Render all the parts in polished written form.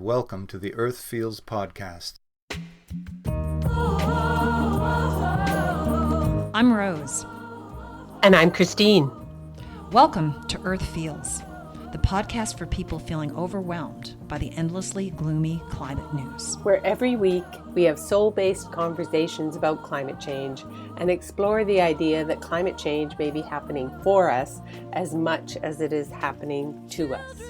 welcome to the Earth Feels podcast. I'm Rose. And I'm Christine. Welcome to Earth Feels, the podcast for people feeling overwhelmed by the endlessly gloomy climate news. Where every week we have soul-based conversations about climate change and explore the idea that climate change may be happening for us as much as it is happening to us.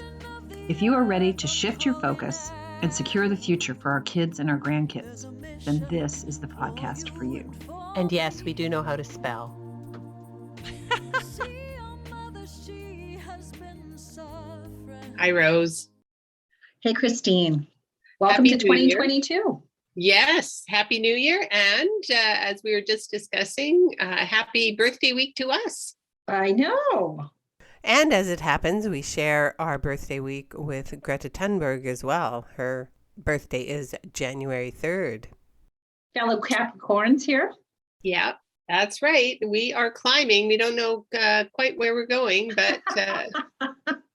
If you are ready to shift your focus and secure the future for our kids and our grandkids, then this is the podcast for you. And yes, we do know how to spell. Hi, Rose. Hey, Christine. Welcome Happy to New Year. 2022. Yes, Happy New Year. And as we were just discussing, happy birthday week to us. I know. And as it happens, we share our birthday week with Greta Thunberg as well. Her birthday is January 3rd. Fellow Capricorns here. Yeah, that's right. We are climbing. We don't know quite where we're going, but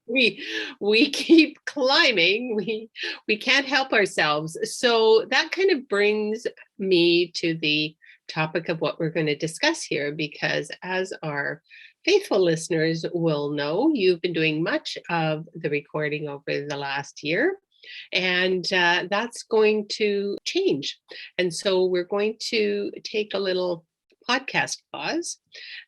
we keep climbing. We can't help ourselves. So that kind of brings me to the topic of what we're going to discuss here, because as our faithful listeners will know, you've been doing much of the recording over the last year, and that's going to change. And so we're going to take a little podcast pause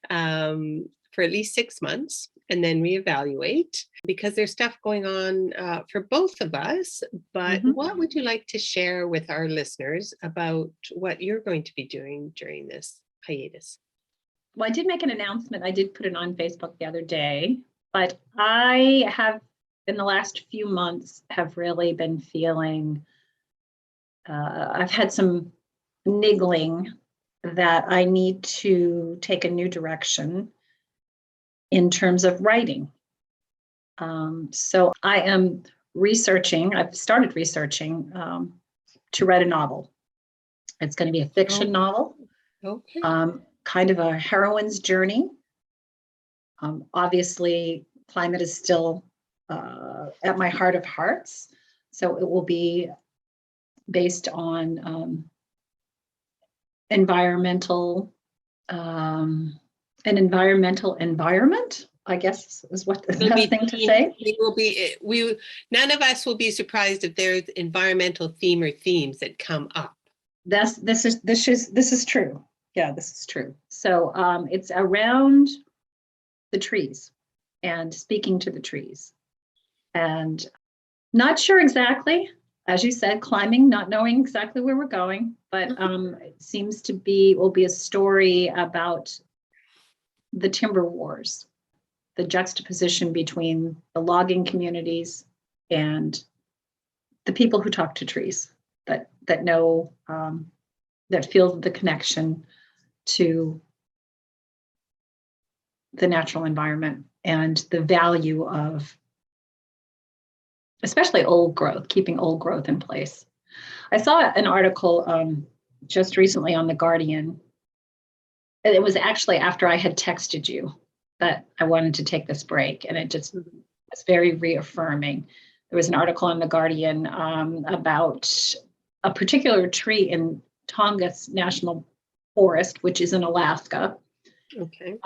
for at least 6 months and then reevaluate, because there's stuff going on for both of us. But what would you like to share with our listeners about what you're going to be doing during this hiatus? Well, I did make an announcement. I did put it on Facebook the other day, but I have, in the last few months, have really been feeling, I've had some niggling that I need to take a new direction in terms of writing. So I am I've started researching to write a novel. It's going to be a fiction novel. Okay. Kind of a heroine's journey. Obviously, climate is still at my heart of hearts. So it will be based on environmental environment, I guess is what the best thing to say. None of us will be surprised if there's environmental theme or themes that come up. This is true. Yeah, this is true. So it's around the trees and speaking to the trees, and not sure exactly, as you said, climbing, not knowing exactly where we're going, but it seems to will be a story about the timber wars, the juxtaposition between the logging communities and the people who talk to trees, that know, that feel the connection to the natural environment and the value of especially old growth, keeping old growth in place. I saw an article just recently on The Guardian. It was actually after I had texted you that I wanted to take this break, and it just was very reaffirming. There was an article on The Guardian about a particular tree in Tongass National Forest, which is in Alaska. Okay.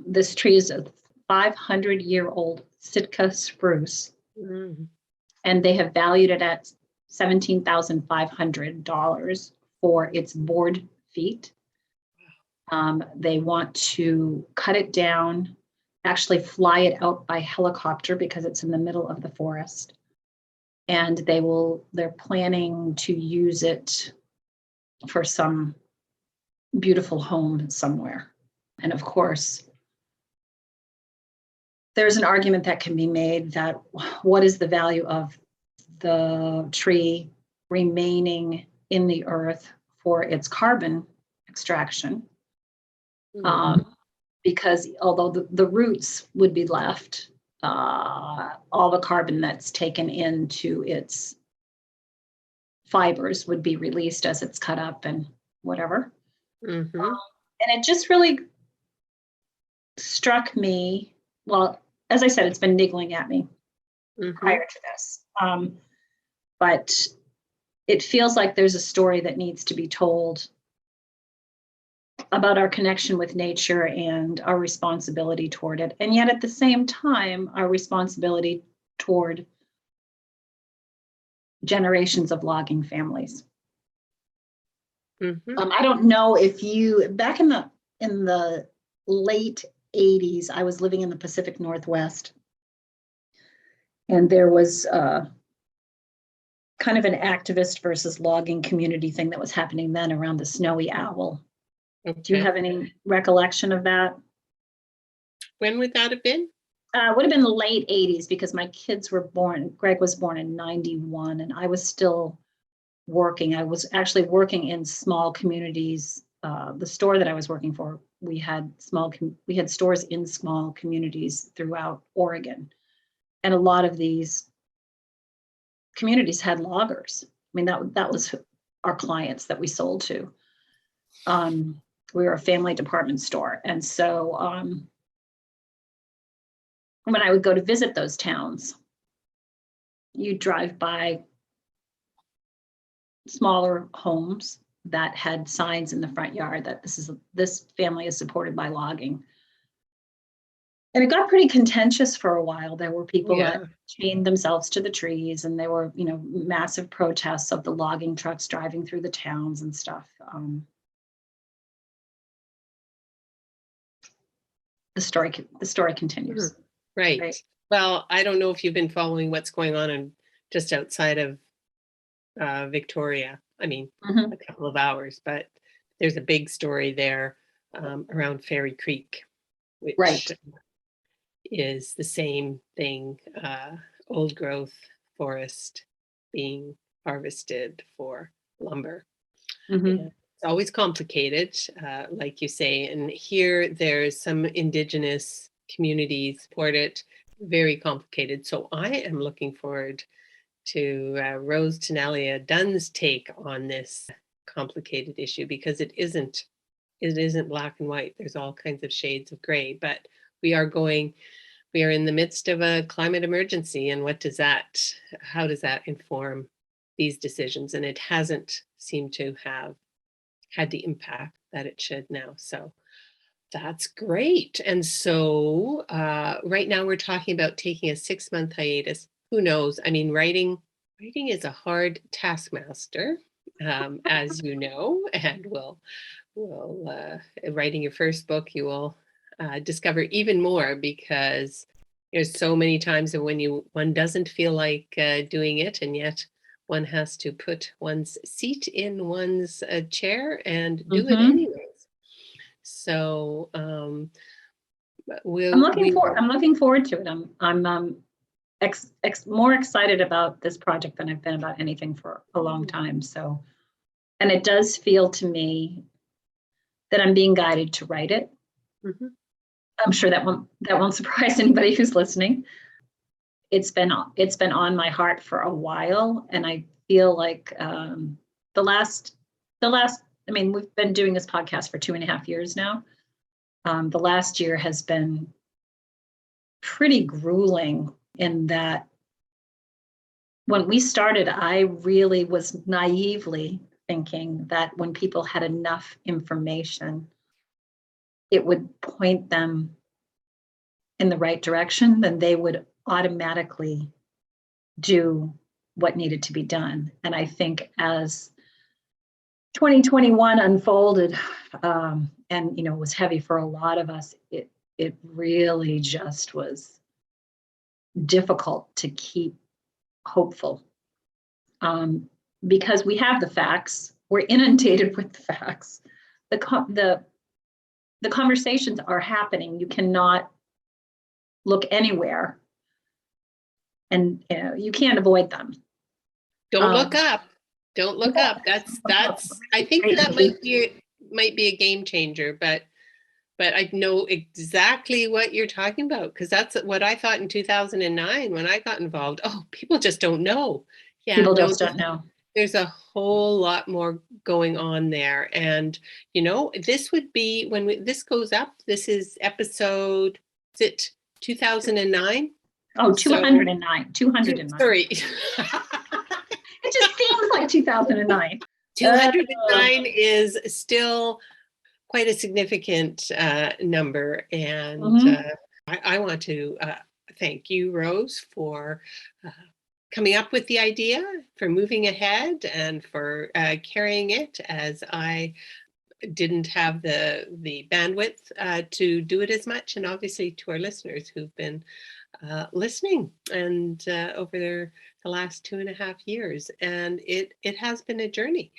This tree is a 500-year-old Sitka spruce, and they have valued it at $17,500 for its board feet. They want to cut it down, actually fly it out by helicopter because it's in the middle of the forest. And they're planning to use it for some beautiful home somewhere. And of course, there's an argument that can be made that what is the value of the tree remaining in the earth for its carbon extraction? Because although the roots would be left, all the carbon that's taken into its fibers would be released as it's cut up and whatever. And it just really struck me, well, as I said, it's been niggling at me prior to this. but it feels like there's a story that needs to be told about our connection with nature and our responsibility toward it. And yet at the same time, our responsibility toward generations of logging families. I don't know if you, back in the late 80s, I was living in the Pacific Northwest, and there was kind of an activist versus logging community thing that was happening then around the snowy owl. Okay. Do you have any recollection of that? When would that have been? Would have been the late 80s, because my kids were born, Greg was born in 91, and I was still working. I was actually working in small communities. The store that I was working for, we had stores in small communities throughout Oregon. And a lot of these communities had loggers. I mean, that was our clients that we sold to. We were a family department store. And so when I would go to visit those towns, you drive by smaller homes that had signs in the front yard that this family is supported by logging. And it got pretty contentious for a while. There were people that chained themselves to the trees, and there were, massive protests of the logging trucks driving through the towns and stuff. The story continues. Right. Well, I don't know if you've been following what's going on just outside of Victoria. I mean, a couple of hours, but there's a big story there around Fairy Creek, which is the same thing, old growth forest being harvested for lumber. Mm-hmm. It's always complicated, like you say, and here there's some Indigenous communities support it, very complicated. So I am looking forward to Rose Tenalia Dunn's take on this complicated issue, because it isn't black and white. There's all kinds of shades of gray, but we are in the midst of a climate emergency, and how does that inform these decisions? And it hasn't seemed to have had the impact that it should now. So that's great. And so right now we're talking about taking a 6-month hiatus. Who knows? I mean, writing is a hard taskmaster, as you know, and will writing your first book, you will discover even more, because there's so many times when one doesn't feel like doing it, and yet one has to put one's seat in one's chair and do it anyways. So I'm looking forward to it. I'm more excited about this project than I've been about anything for a long time. So, and it does feel to me that I'm being guided to write it. I'm sure that won't surprise anybody who's listening. It's been on my heart for a while, and I feel like the last. I mean, we've been doing this podcast for 2.5 years now. The last year has been pretty grueling, in that when we started, I really was naively thinking that when people had enough information, it would point them in the right direction, then they would automatically do what needed to be done. And I think as 2021 unfolded, and was heavy for a lot of us, it really just was difficult to keep hopeful, because we have the facts. We're inundated with the facts. The conversations are happening. You cannot look anywhere, and you can't avoid them. Don't look up. Don't look up. That's. I think that might be a game changer, but I know exactly what you're talking about, because that's what I thought in 2009 when I got involved. Oh, people just don't know. Yeah, people just don't know. There's a whole lot more going on there, and this would be when this goes up. This is episode. Is it 2009? Oh, 209. 209. Sorry. not 2009. 209 is still quite a significant number. And Mhm. I want to thank you, Rose, for coming up with the idea, for moving ahead, and for carrying it, as I didn't have the bandwidth to do it as much, and obviously to our listeners who've been listening and over the last 2.5 years. And it has been a journey.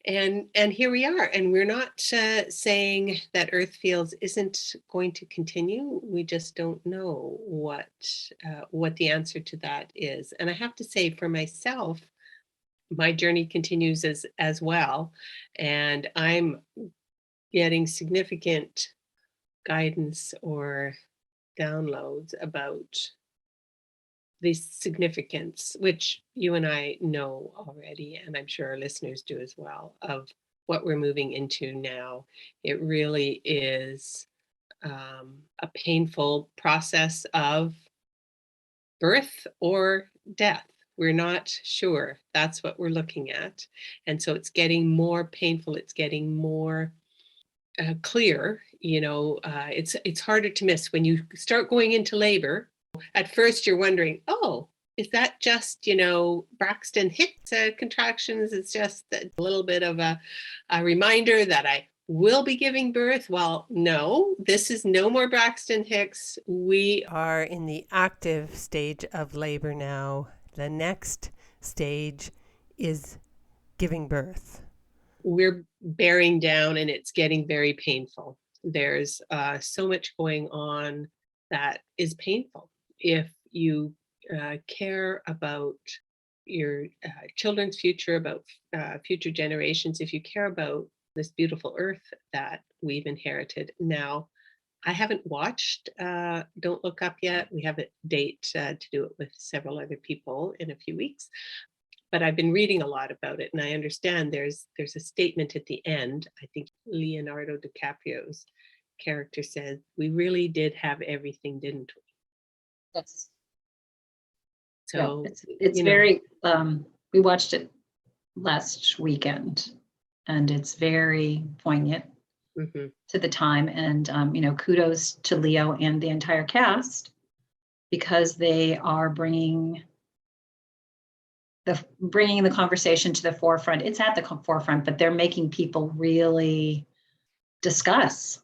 And here we are, and we're not saying that Earth Feels isn't going to continue. We just don't know what the answer to that is. And I have to say, for myself, my journey continues as well, and I'm getting significant guidance or downloads about the significance, which you and I know already, and I'm sure our listeners do as well, of what we're moving into now. It really is a painful process of birth or death. We're not sure. That's what we're looking at. And so it's getting more painful. It's getting more clear. It's harder to miss when you start going into labor. At first you're wondering, oh, is that just, Braxton Hicks contractions? It's just a little bit of a reminder that I will be giving birth. Well, no, this is no more Braxton Hicks. We are in the active stage of labor now. The next stage is giving birth. We're bearing down, and it's getting very painful. There's so much going on that is painful. If you care about your children's future, about future generations, if you care about this beautiful earth that we've inherited. Now, I haven't watched Don't Look Up yet. We have a date to do it with several other people in a few weeks. But I've been reading a lot about it, and I understand there's a statement at the end. I think Leonardo DiCaprio's character said, "We really did have everything, didn't we?" Yes. So yeah, it's very. We watched it last weekend, and it's very poignant to the time. And kudos to Leo and the entire cast, because they are bringing the conversation to the forefront. It's at the forefront, but they're making people really discuss.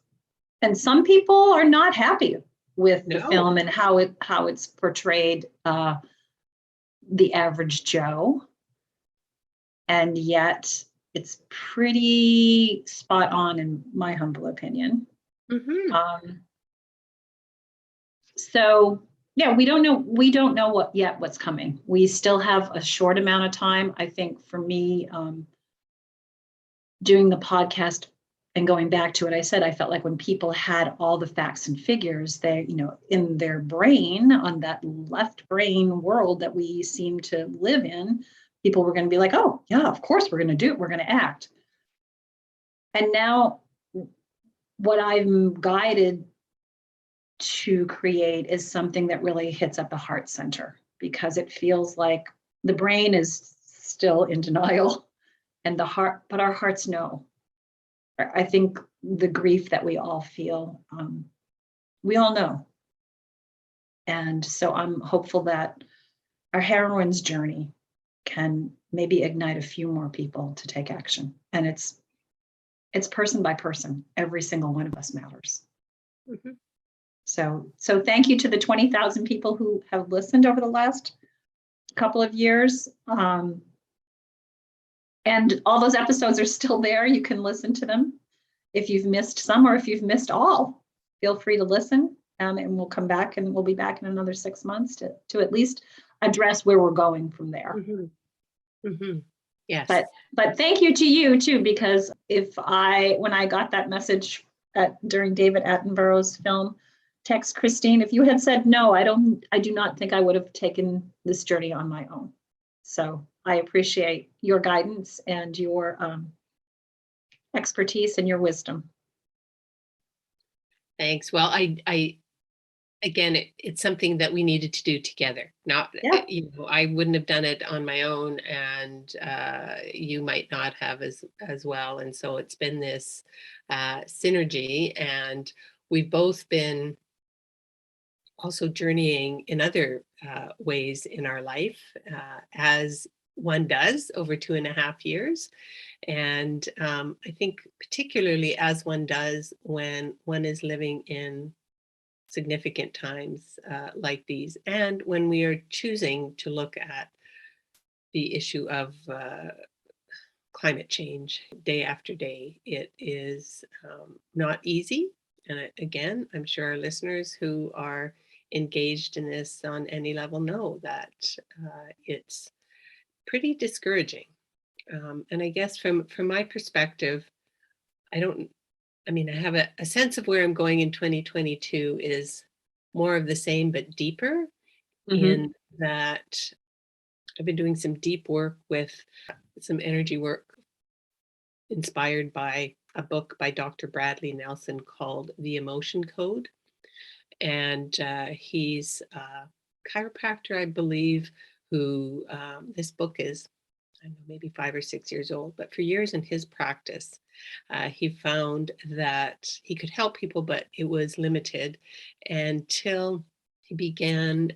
And some people are not happy with the film and how it's portrayed the average Joe. And yet it's pretty spot on, in my humble opinion. So yeah, we don't know what's coming. We still have a short amount of time. I think for me, doing the podcast and going back to it, I said I felt like when people had all the facts and figures, they, in their brain, on that left brain world that we seem to live in, people were going to be like, oh yeah, of course we're going to do it. We're going to act. And now what I'm guided to create is something that really hits at the heart center, because it feels like the brain is still in denial, and but our hearts know. I think the grief that we all feel, we all know. And so I'm hopeful that our heroine's journey can maybe ignite a few more people to take action. And it's person by person. Every single one of us matters. So thank you to the 20,000 people who have listened over the last couple of years. And all those episodes are still there. You can listen to them. If you've missed some, or if you've missed all, feel free to listen. And we'll come back, and we'll be back in another 6 months to at least address where we're going from there. Yes. But thank you to you too, because when I got that message during David Attenborough's film, text Christine, if you had said no, I do not think I would have taken this journey on my own. So I appreciate your guidance and your expertise and your wisdom. Thanks. Well, I again, it's something that we needed to do together. Not, Yeah. I wouldn't have done it on my own, and you might not have as well. And so it's been this synergy, and we've both been also journeying in other ways in our life, as one does over 2.5 years. And I think particularly as one does when one is living in significant times like these, and when we are choosing to look at the issue of climate change day after day, it is not easy. And again, I'm sure our listeners who are engaged in this on any level know that it's pretty discouraging. And I guess from my perspective, I don't, I mean, I have a sense of where I'm going in 2022 is more of the same, but deeper, Mm-hmm. in that I've been doing some deep work with some energy work inspired by a book by Dr. Bradley Nelson called The Emotion Code. And he's a chiropractor, I believe, who this book is, I don't know, maybe 5 or 6 years old, but for years in his practice, he found that he could help people, but it was limited until he began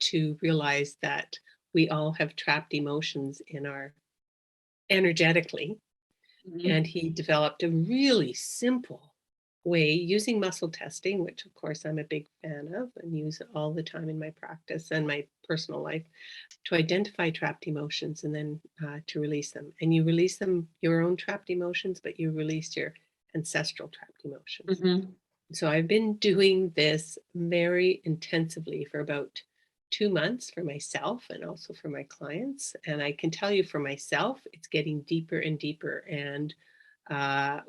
to realize that we all have trapped emotions in our energetically. Mm-hmm. And he developed a really simple way using muscle testing, which of course I'm a big fan of and use all the time in my practice and my personal life, to identify trapped emotions and then to release them. And you release them, your own trapped emotions, but you release your ancestral trapped emotions. Mm-hmm. So I've been doing this very intensively for about 2 months for myself and also for my clients. And I can tell you for myself, it's getting deeper and deeper, and uh,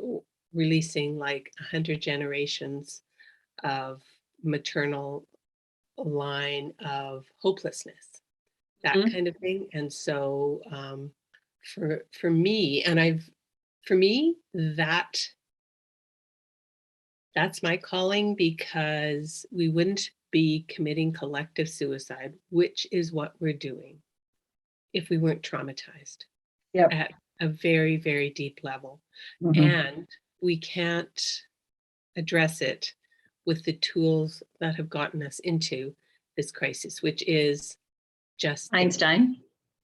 releasing like 100 generations of maternal line of hopelessness, that Mm-hmm. kind of thing. And so for me, and I've for me that's my calling, because we wouldn't be committing collective suicide, which is what we're doing, if we weren't traumatized Yep. at a very, very deep level. Mm-hmm. And we can't address it with the tools that have gotten us into this crisis, which is just thinking. Einstein.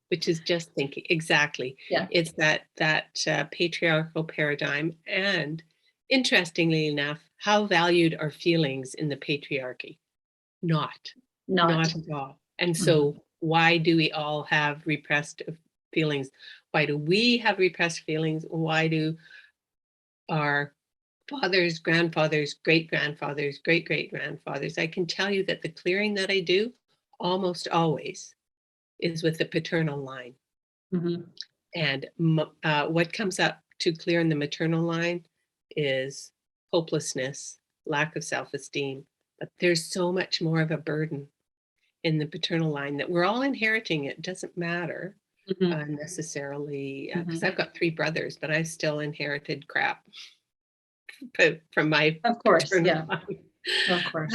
Which is just thinking. Exactly. Yeah. It's that patriarchal paradigm. And interestingly enough, how valued are feelings in the patriarchy? Not Not. at all. And Mhm. so why do we all have repressed feelings? Why do we have repressed feelings? Why do our fathers, grandfathers, great-grandfathers, great-great-grandfathers? I can tell you that the clearing that I do almost always is with the paternal line. Mhm. And what comes up to clear in the maternal line is hopelessness, lack of self-esteem. But there's so much more of a burden in the paternal line that we're all inheriting. It doesn't matter Mhm. necessarily, because Mhm. I've got 3 brothers, but I still inherited crap from my Of course. paternal Yeah. line. Of course.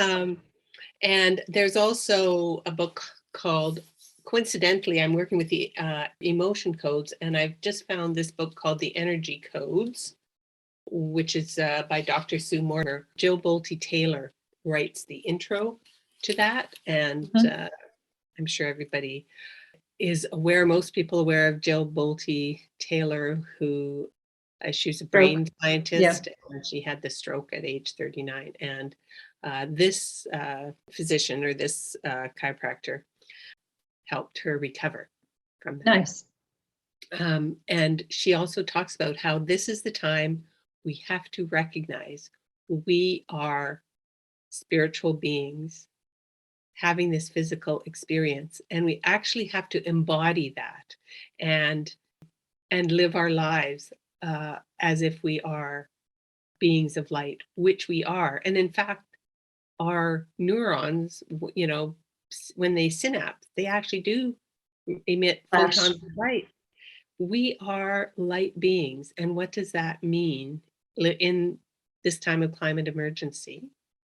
And there's also a book called, coincidentally, I'm working with the emotion codes, and I've just found this book called The Energy Codes, which is by Dr. Sue Morter. Jill Bolte Taylor writes the intro to that, and Mhm. I'm sure everybody is aware, most people aware of Jill Bolte Taylor, who she was a Stroke. brain Yeah. scientist, and she had the stroke at age 39. And this physician, or this chiropractor, helped her recover from that. Nice. And she also talks about how this is the time we have to recognize we are spiritual beings having this physical experience, and we actually have to embody that and live our lives as if we are beings of light, which we are. And in fact, our neurons, when they synapse, they actually do emit Flash. photons of light. We are light beings. And what does that mean in this time of climate emergency?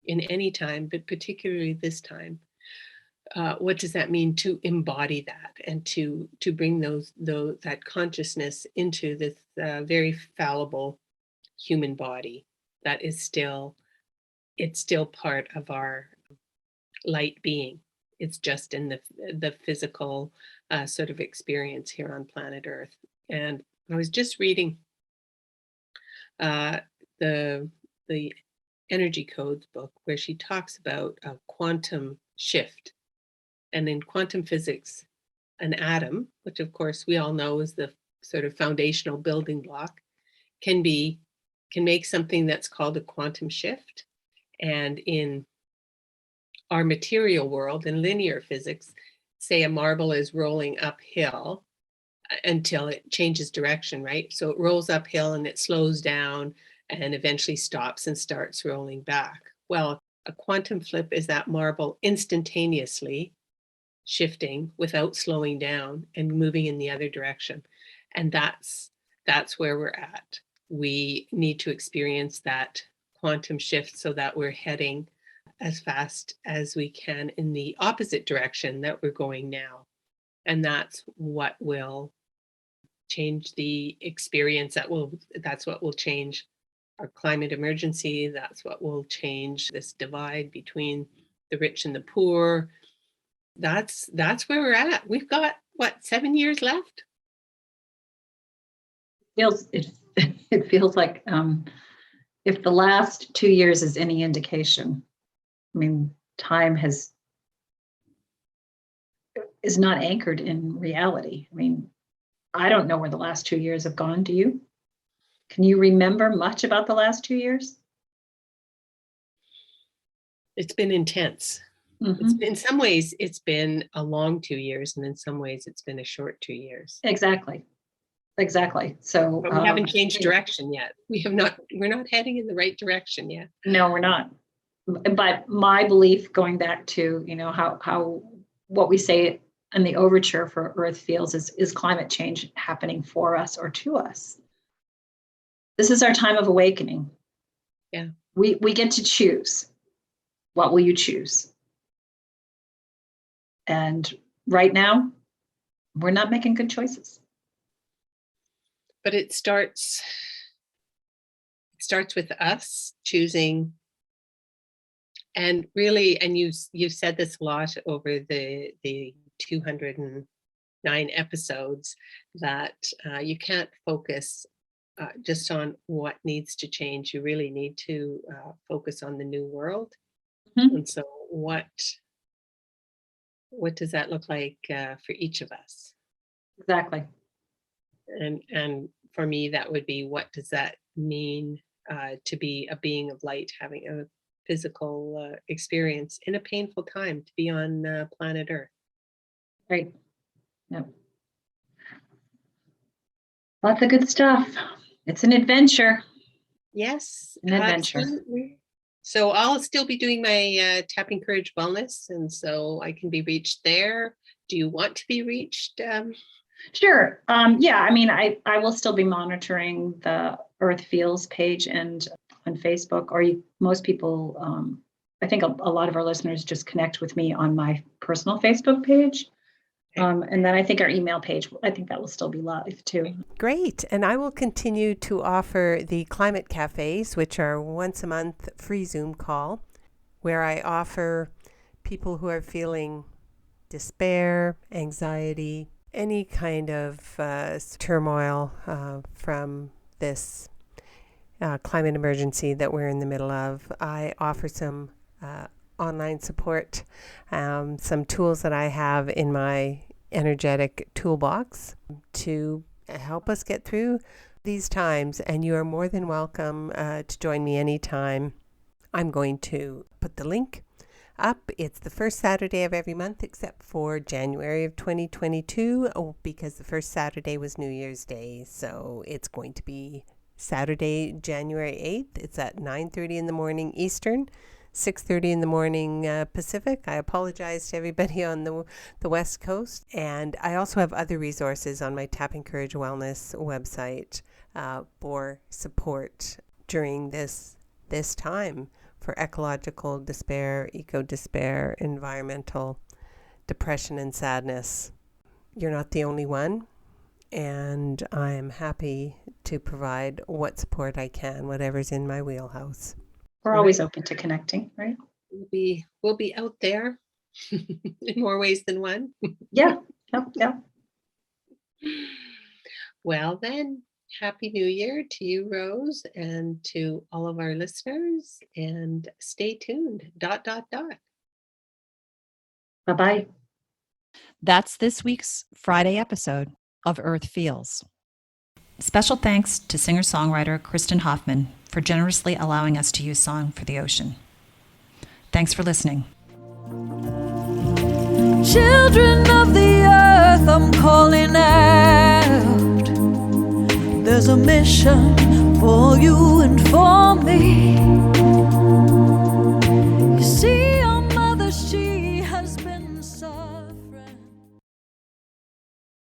in any time, but particularly this time. What does that mean to embody that and to bring that consciousness into this very fallible human body that is still part of our light being. It's just in the physical sort of experience here on planet Earth. And I was just reading the Energy Codes book, where she talks about a quantum shift. And in quantum physics, an atom, which of course we all know is the sort of foundational building block, can make something that's called a quantum shift. And in our material world, in linear physics, say a marble is rolling uphill until it changes direction, right? So it rolls uphill and it slows down and eventually stops and starts rolling back. Well, a quantum flip is that marble instantaneously shifting without slowing down and moving in the other direction. And that's where we're at. We need to experience that quantum shift so that we're heading as fast as we can in the opposite direction that we're going now. And that's what will change the experience. That's what will change our climate emergency. That's what will change this divide between the rich and the poor. That's where we're at. We've got, what, 7 years left? It feels like if the last 2 years is any indication, I mean, time is not anchored in reality. I mean, I don't know where the last 2 years have gone. Do you? Can you remember much about the last 2 years? It's been intense. Mm-hmm. In some ways, it's been a long 2 years, and in some ways, it's been a short 2 years. Exactly. So but we haven't changed direction yet. We're not heading in the right direction yet. No, we're not. But my belief, going back to, how what we say in the overture for Earth Feels is climate change happening for us or to us. This is our time of awakening. Yeah. We get to choose. What will you choose? And right now, we're not making good choices. But it starts with us choosing. And really, and you've said this a lot over the 209 episodes, that you can't focus just on what needs to change. You really need to focus on the new world. Mm-hmm. And so what does that look like for each of us? Exactly. And for me, that would be, what does that mean to be a being of light, having a physical experience in a painful time, to be on planet Earth. Right. Yep. Lots of good stuff. It's an adventure. Yes. An adventure. Absolutely. So I'll still be doing my Tapping Courage Wellness, and so I can be reached there. Do you want to be reached? Sure. Yeah, I mean, I will still be monitoring the Earth Feels page and on Facebook, or most people, I think a lot of our listeners just connect with me on my personal Facebook page. And then I think our email page, I think that will still be live too. Great. And I will continue to offer the climate cafes, which are once a month free Zoom call, where I offer people who are feeling despair, anxiety, any kind of turmoil from this climate emergency that we're in the middle of. I offer some online support, some tools that I have in my energetic toolbox to help us get through these times. And you are more than welcome to join me anytime. I'm going to put the link up. It's the first Saturday of every month except for January of 2022, because the first Saturday was New Year's Day. So it's going to be Saturday, January 8th. It's at 9:30 in the morning Eastern, 6:30 in the morning Pacific. I apologize to everybody on the West Coast. And I also have other resources on my Tapping Courage Wellness website for support during this time for ecological despair, eco-despair, environmental depression and sadness. You're not the only one, and I am happy to provide what support I can, whatever's in my wheelhouse. We're always open to connecting, right? We'll be out there in more ways than one. Yeah, yep, yep. Well then, Happy New Year to you, Rose, and to all of our listeners, and stay tuned. ... Bye-bye. That's this week's Friday episode of Earth Feels. Special thanks to singer-songwriter Kristen Hoffman for generously allowing us to use Song for the Ocean. Thanks for listening. Children of the earth, I'm calling out. There's a mission for you and for me.